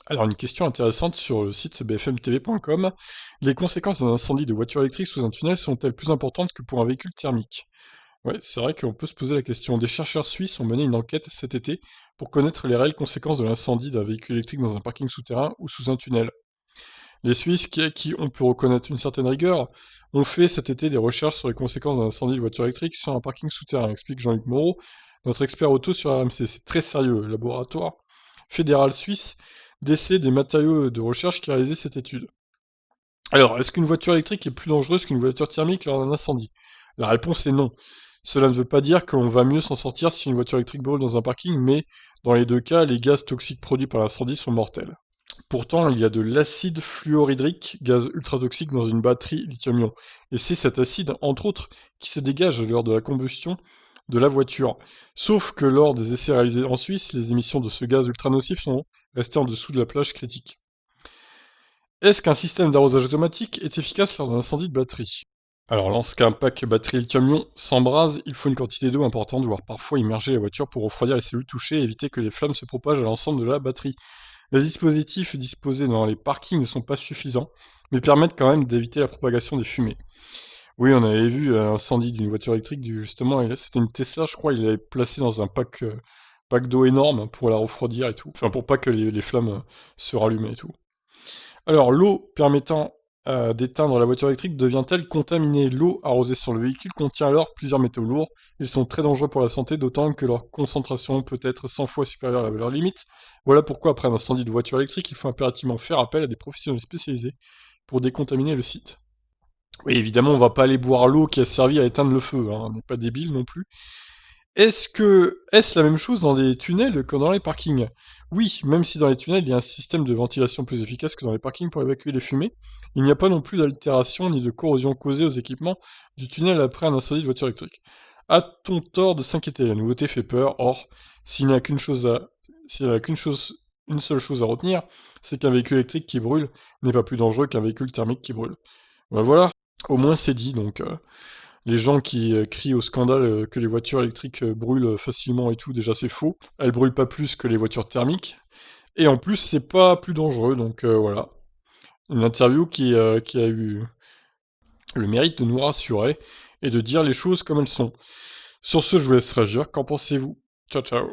Alors, une question intéressante sur le site bfmtv.com. Les conséquences d'un incendie de voiture électrique sous un tunnel sont-elles plus importantes que pour un véhicule thermique? Ouais, c'est vrai qu'on peut se poser la question. Des chercheurs suisses ont mené une enquête cet été pour connaître les réelles conséquences de l'incendie d'un véhicule électrique dans un parking souterrain ou sous un tunnel. Les Suisses, à qui on peut reconnaître une certaine rigueur, ont fait cet été des recherches sur les conséquences d'un incendie de voiture électrique sur un parking souterrain, explique Jean-Luc Moreau, notre expert auto sur RMC. C'est très sérieux. Le laboratoire fédéral suisse d'essai des matériaux de recherche qui a réalisé cette étude. Alors, est-ce qu'une voiture électrique est plus dangereuse qu'une voiture thermique lors d'un incendie? La réponse est non. Cela ne veut pas dire qu'on va mieux s'en sortir si une voiture électrique brûle dans un parking, mais dans les deux cas, les gaz toxiques produits par l'incendie sont mortels. Pourtant, il y a de l'acide fluorhydrique, gaz ultra toxique dans une batterie lithium-ion. Et c'est cet acide, entre autres, qui se dégage lors de la combustion de la voiture. Sauf que lors des essais réalisés en Suisse, les émissions de ce gaz ultra nocif sont restées en dessous de la plage critique. Est-ce qu'un système d'arrosage automatique est efficace lors d'un incendie de batterie? Alors, lorsqu'un pack batterie lithium-ion s'embrase, il faut une quantité d'eau importante, voire parfois immerger la voiture pour refroidir les cellules touchées et éviter que les flammes se propagent à l'ensemble de la batterie. Les dispositifs disposés dans les parkings ne sont pas suffisants, mais permettent quand même d'éviter la propagation des fumées. Oui, on avait vu un incendie d'une voiture électrique, justement, et c'était une Tesla, je crois, il l'avait placé dans un pack d'eau énorme pour la refroidir et tout. Enfin, pour pas que les flammes se rallument et tout. Alors, l'eau permettant d'éteindre la voiture électrique devient-elle contaminée? L'eau arrosée sur le véhicule contient alors plusieurs métaux lourds. Ils sont très dangereux pour la santé, d'autant que leur concentration peut être 100 fois supérieure à la valeur limite. Voilà pourquoi, après un incendie de voiture électrique, il faut impérativement faire appel à des professionnels spécialisés pour décontaminer le site. Oui, évidemment, on va pas aller boire l'eau qui a servi à éteindre le feu, hein, on n'est pas débile non plus. Est-ce la même chose dans les tunnels que dans les parkings? Oui, même si dans les tunnels il y a un système de ventilation plus efficace que dans les parkings pour évacuer les fumées, il n'y a pas non plus d'altération ni de corrosion causée aux équipements du tunnel après un incendie de voiture électrique. A-t-on tort de s'inquiéter? La nouveauté fait peur. Or, s'il n'y a une seule chose à retenir, c'est qu'un véhicule électrique qui brûle n'est pas plus dangereux qu'un véhicule thermique qui brûle. Ben voilà, au moins c'est dit. Donc, les gens qui crient au scandale que les voitures électriques brûlent facilement et tout, déjà c'est faux. Elles brûlent pas plus que les voitures thermiques. Et en plus, c'est pas plus dangereux. Donc voilà, une interview qui a eu le mérite de nous rassurer et de dire les choses comme elles sont. Sur ce, je vous laisse réagir. Qu'en pensez-vous? Ciao ciao.